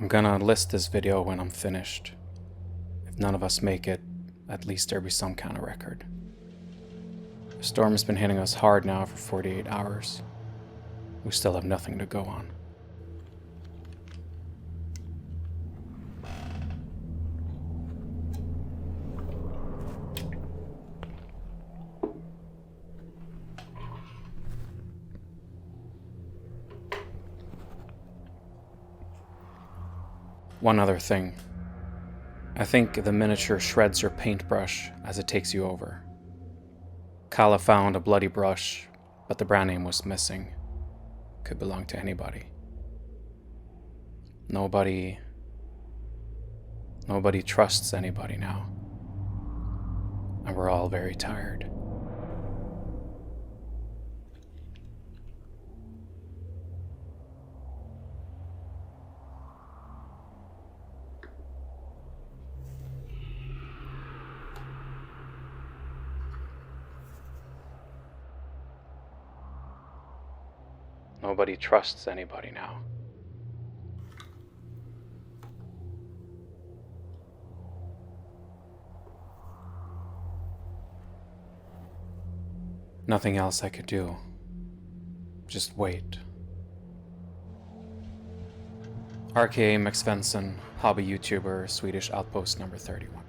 I'm gonna list this video when I'm finished. If none of us make it, at least there'll be some kind of record. The storm's been hitting us hard now for 48 hours. We still have nothing to go on. One other thing. I think the miniature shreds your paintbrush as it takes you over. Kala found a bloody brush, but the brand name was missing. Could belong to anybody. Nobody trusts anybody now. And we're all very tired. Nobody trusts anybody now. Nothing else I could do. Just wait. RKA Svensson, hobby YouTuber, Swedish Outpost number 31.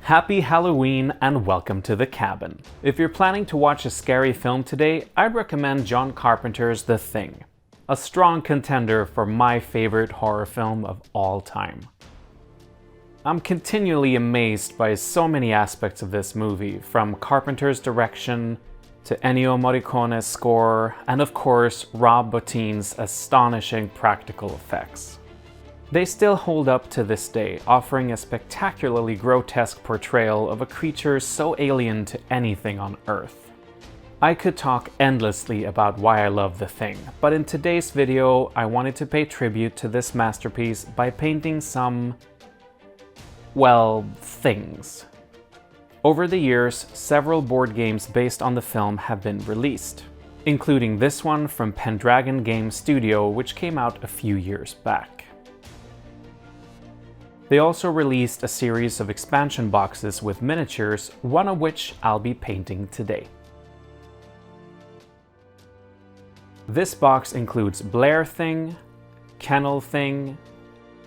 Happy Halloween and welcome to the cabin. If you're planning to watch a scary film today, I'd recommend John Carpenter's The Thing, a strong contender for my favorite horror film of all time. I'm continually amazed by so many aspects of this movie, from Carpenter's direction to Ennio Morricone's score, and of course Rob Bottin's astonishing practical effects. They still hold up to this day, offering a spectacularly grotesque portrayal of a creature so alien to anything on Earth. I could talk endlessly about why I love The Thing, but in today's video I wanted to pay tribute to this masterpiece by painting some, well, things. Over the years, several board games based on the film have been released, including this one from Pendragon Game Studio, which came out a few years back. They also released a series of expansion boxes with miniatures, one of which I'll be painting today. This box includes Blair Thing, Kennel Thing,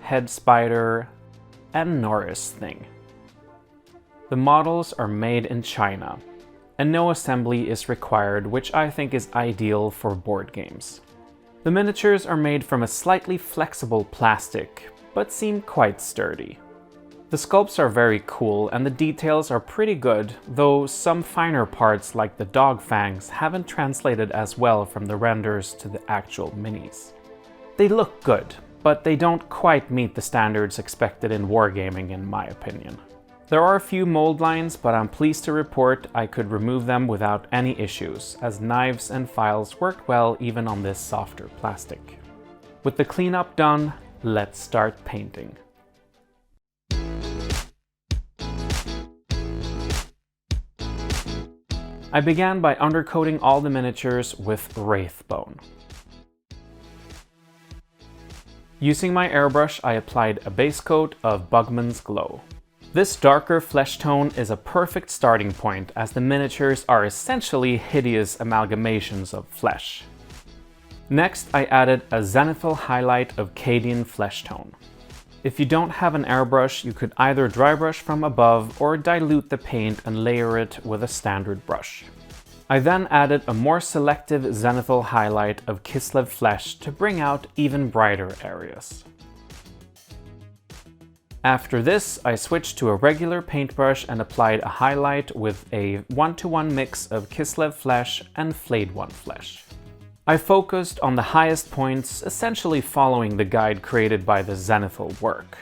Head Spider, and Norris Thing. The models are made in China, and no assembly is required, which I think is ideal for board games. The miniatures are made from a slightly flexible plastic, but seem quite sturdy. The sculpts are very cool and the details are pretty good, though some finer parts like the dog fangs haven't translated as well from the renders to the actual minis. They look good, but they don't quite meet the standards expected in wargaming in my opinion. There are a few mold lines, but I'm pleased to report I could remove them without any issues, as knives and files worked well even on this softer plastic. With the cleanup done, let's start painting. I began by undercoating all the miniatures with Wraithbone. Using my airbrush, I applied a base coat of Bugman's Glow. This darker flesh tone is a perfect starting point, as the miniatures are essentially hideous amalgamations of flesh. Next, I added a zenithal highlight of Cadian flesh tone. If you don't have an airbrush, you could either dry brush from above or dilute the paint and layer it with a standard brush. I then added a more selective zenithal highlight of Kislev flesh to bring out even brighter areas. After this, I switched to a regular paintbrush and applied a highlight with a 1-to-1 mix of Kislev flesh and Flayed One flesh. I focused on the highest points, essentially following the guide created by the zenithal work.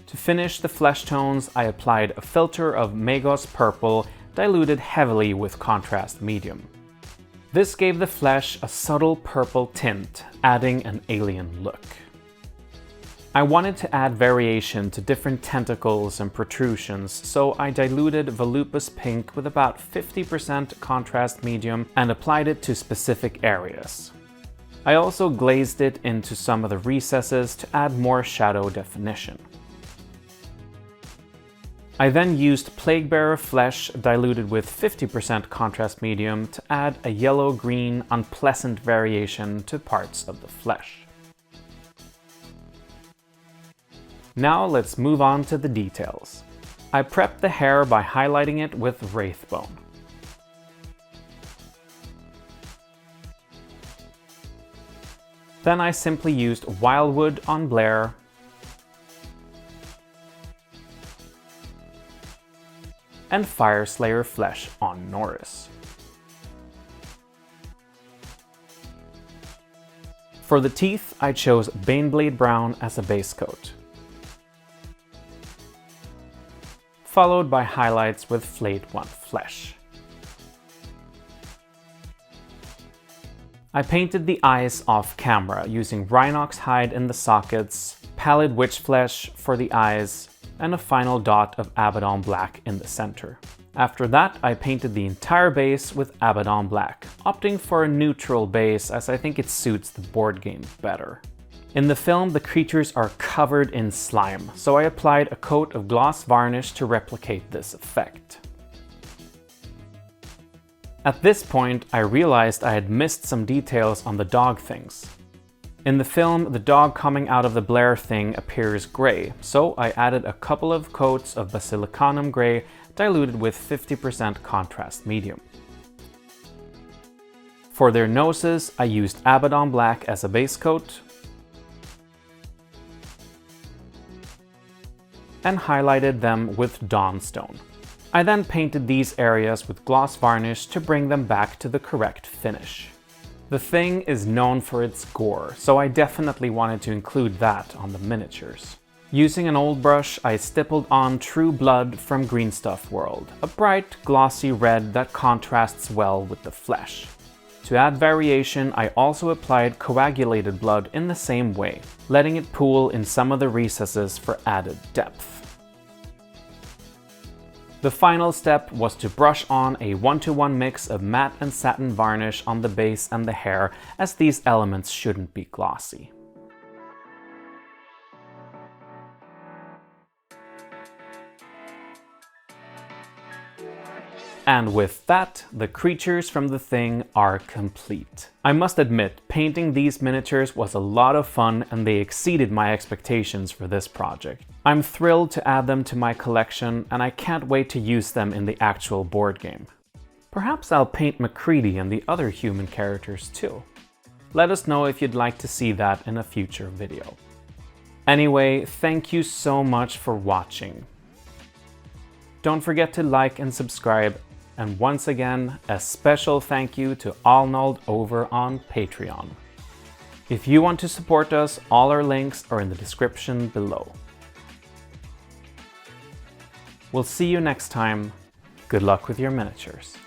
To finish the flesh tones, I applied a filter of Magos Purple diluted heavily with contrast medium. This gave the flesh a subtle purple tint, adding an alien look. I wanted to add variation to different tentacles and protrusions, so I diluted Volupus Pink with about 50% contrast medium and applied it to specific areas. I also glazed it into some of the recesses to add more shadow definition. I then used Plaguebearer Flesh diluted with 50% contrast medium to add a yellow-green, unpleasant variation to parts of the flesh. Now let's move on to the details. I prepped the hair by highlighting it with Wraithbone. Then I simply used Wildwood on Blair, and Fireslayer Flesh on Norris. For the teeth, I chose Baneblade Brown as a base coat, followed by highlights with Flayed One Flesh. I painted the eyes off camera using Rhinox hide in the sockets, Pallid Witch Flesh for the eyes, and a final dot of Abaddon Black in the center. After that, I painted the entire base with Abaddon Black, opting for a neutral base as I think it suits the board game better. In the film, the creatures are covered in slime, so I applied a coat of gloss varnish to replicate this effect. At this point, I realized I had missed some details on the dog things. In the film, the dog coming out of the Blair thing appears grey, so I added a couple of coats of Basilicanum Grey diluted with 50% contrast medium. For their noses, I used Abaddon Black as a base coat, and highlighted them with Dawnstone. I then painted these areas with gloss varnish to bring them back to the correct finish. The thing is known for its gore, so I definitely wanted to include that on the miniatures. Using an old brush, I stippled on True Blood from Greenstuff World, a bright, glossy red that contrasts well with the flesh. To add variation, I also applied coagulated blood in the same way, letting it pool in some of the recesses for added depth. The final step was to brush on a 1-to-1 mix of matte and satin varnish on the base and the hair, as these elements shouldn't be glossy. And with that, the creatures from the thing are complete. I must admit, painting these miniatures was a lot of fun and they exceeded my expectations for this project. I'm thrilled to add them to my collection and I can't wait to use them in the actual board game. Perhaps I'll paint MacCready and the other human characters too. Let us know if you'd like to see that in a future video. Anyway, thank you so much for watching. Don't forget to like and subscribe. And once again, a special thank you to Arnold over on Patreon. If you want to support us, all our links are in the description below. We'll see you next time. Good luck with your miniatures.